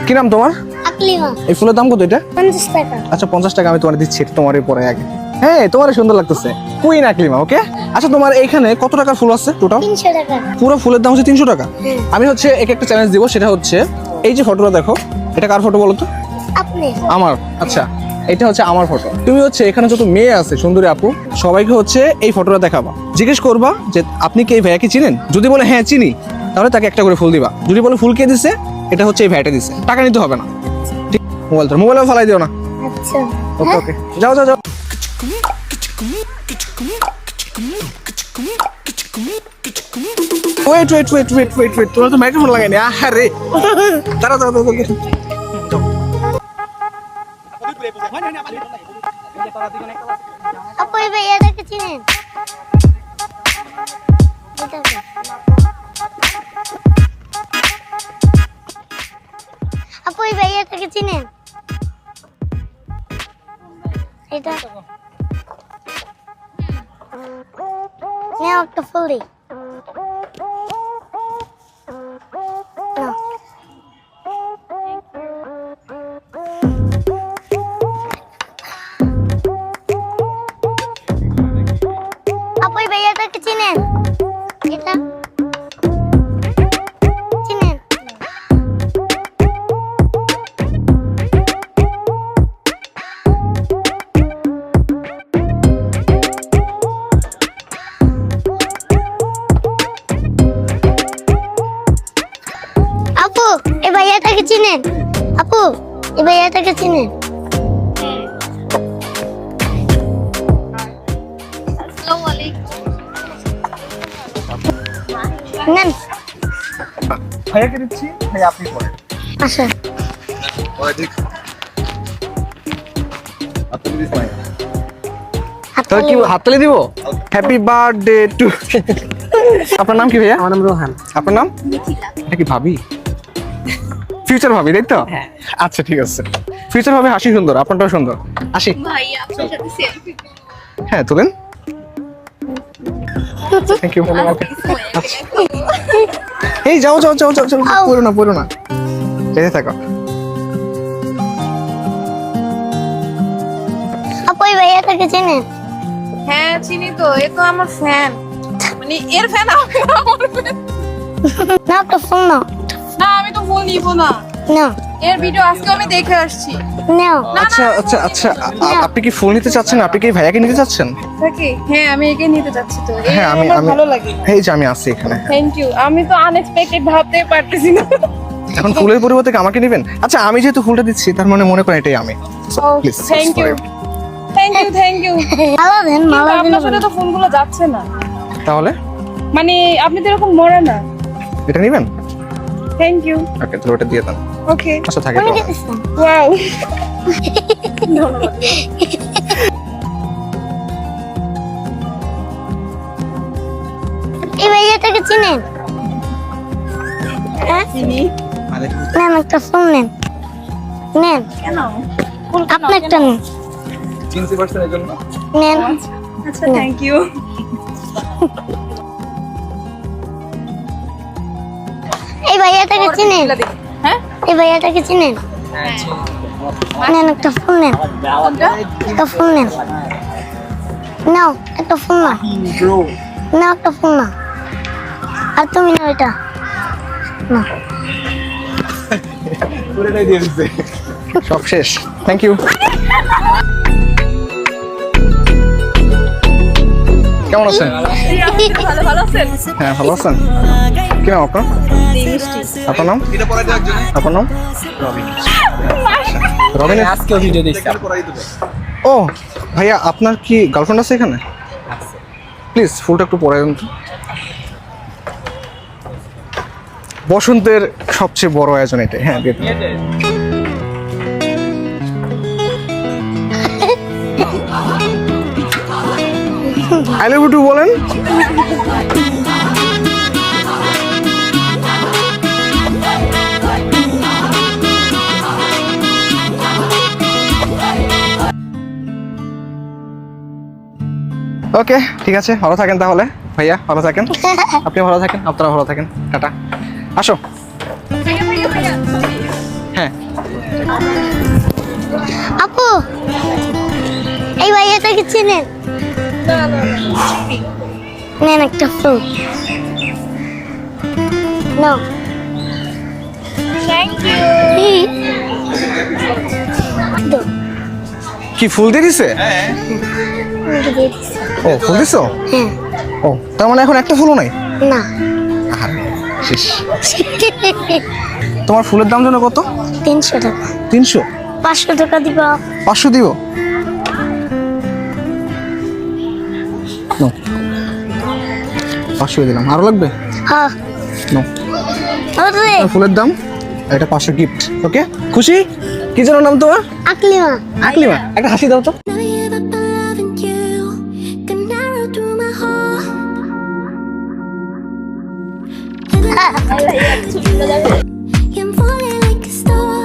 কি নাম তোমার? আকলিমা। এই ফুলের দাম কত এটা? 50 টাকা। আচ্ছা 50 টাকা আমি তোমার দিচ্ছি, এটা তোমারই পরে আগে। হ্যাঁ তোমার সুন্দর লাগতেছে, কুইন আকলিমা। ওকে আচ্ছা তোমার এইখানে কত টাকার ফুল আছে টোটাল? 300 টাকা। পুরো ফুলের দাম হচ্ছে 300 টাকা। হ্যাঁ। আমি হচ্ছে এক একটা চ্যালেঞ্জ দিব, সেটা হচ্ছে এই যে ফটোটা দেখো, এটা কার ফটো বলো তো? আপনি। আমার। আচ্ছা এটা হচ্ছে আমার ফটো। তুমি হচ্ছে এখানে যত মেয়ে আছে সুন্দরী আপু, সবাইকে হচ্ছে এই ফটোটা দেখাবা, জিজ্ঞেস করবা যে আপনি কি এই ভাইয়াকে চিনেন। যদি বলে হ্যাঁ চিনি, তাহলে তাকে একটা করে ফুল দিবা। যদি বলে ফুল কে দিছে, এটা হচ্ছে এই ভাইয়াটা দিছে, টাকা নিতে হবে না। ঠিক, মোবাইলটা ফালাই দিও না। আচ্ছা। ওকে ওকে, যাও যাও যাও। Wait wait wait wait wait wait, তোমরা তো মাইক্রোফোন লাগাইনি। আরে দাঁড়াও দাঁড়াও দাঁড়াও। আপু এই ভাইয়াটাকে চিনেন? এটাকে। আপু এই ভাইয়াটাকে চিনেন? এটা নেও একটা ফুল দিই। নাও। আপু এই ভাইয়াটাকে চিনেন? এটা চিনেন? আপু এই ভাইয়াটাকে চিনেন? আপু এই ভাইয়াটাকে চিনেন? নেন। ভাইয়াকে দিচ্ছি, ভাই আপনি পড়েন। আচ্ছা। তাহলে কি হাততালি দিব? Happy birthday to. আপনার নাম কি ভাইয়া? আমার নাম রোহান। আপনার নাম? এটা কি ভাবি? ফিউচার ভাবি তাই তো? হ্যাঁ। আচ্ছা ঠিক আছে, ফিউচার ভাবি হাসি সুন্দর, আপনারটাও সুন্দর। আসি। হ্যাঁ তুলেন। Thank you. এই যাও যাও যাও যাও যাও, পড়ো না পড়ো না, বেঁচে থাকো। আপু এই ভাইয়াটাকে চিনেন? হ্যাঁ চিনি তো, এ তো আমার ফ্যান, মানে এর ফ্যান আমি না, আমার fan। না একটা ফুল নাও। না আমি তো ফুল নিব না, নাও এর ভিডিও আজকে আমি দেখে আসছি। নাও। আচ্ছা আচ্ছা আচ্ছা, আপনি কি ফুল নিতে চাচ্ছেন? আপনি কি ভাইয়াকে নিতে চাচ্ছেন? নাকি? হ্যাঁ আমি একে নিতে যাচ্ছি তো, এই হ্যাঁ আমার ভালো লাগে। এই যে আমি আছি এখানে। থ্যাংক ইউ, আমি তো আনএক্সপেক্টেড ভাবতে পারতেছি না। এখন ফুলের পরিবর্তে কি আমাকে নেবেন? আচ্ছা আমি যেহেতু ফুলটা দিচ্ছি, তার মানে মনে করেন এটাই আমি। Please, thank you sorry. Thank you thank you. মালা দেন, মালা দিন। আপনার সাথে তো ফোনগুলো যাচ্ছে না, তাহলে মানে আপনি তো এরকম মরে না। এটা নেবেন? Thank you. ওকে তাহলে ওটা দিয়ে দেন। ওকে আচ্ছা থাকে উনি তো। কি দিছেন? ওয়াও। এই ভাইয়াটাকে চিনেন? হ্যাঁ? চিনি। নেন একটা ফুল নেন। নেন। কেন? আপনি একটা নেন। চিনতে পারছেন এই জন্য? নেন। আচ্ছা থ্যাংক ইউ। এই ভাইয়াটাকে চিনেন? হ্যাঁ এই ভাইয়াটাকে চিনেন? নেন একটা ফুল নেন। কোনটা? একটা ফুল নেন। নাও একটা ফুল নাও। নাও একটা ফুল নাও। আর তুমি নাও এটা। নাও। সব শেষ। Thank you. কেমন আছেন? ভালো ভালো আছেন? হ্যাঁ ভালো আছেন। কি নাম আপনার? আপনার নাম? আপনার নাম? রবিন। আজকে ভিডিও দেখছি। ও ভাইয়া আপনার কি গার্লফ্রেন্ড আছে এখানে? প্লিজ ফুলটা একটু পরে দেন তো। বসন্তের সবচেয়ে বড় আয়োজন এটা। হ্যাঁ দিয়ে দিন। আই লাভ ইউ টু বলেন। ওকে ঠিক আছে, ভালো থাকেন তাহলে ভাইয়া, ভালো থাকেন। আপনি ভালো থাকেন, আপনারা ভালো থাকেন। টাটা। আসো। হ্যাঁ আপু এই ভাইয়াটাকে চিনেন? নেন একটা ফুল। No thank you. কি ফুল দিয়ে দিছে? ও ফুল দিছো? হ্যাঁ। ও তার মানে এখন একটা ফুলও নাই? না। আহারে, শেষ। তোমার ফুলের দাম জানো কত? 300 টাকা। 300? 500 টাকা দিবা? 500 দিব? নো 500 দিলাম, আরো লাগবে? হ্যাঁ। নো ওরে ফুলের দাম আর এটা 500 গিফট। ওকে খুশি? কি যেন নাম তোমার? আকলিমা। আকলিমা, একটা হাসি দাও তো। Never give up on loving you. Can narrow through my heart. I'm falling like a star.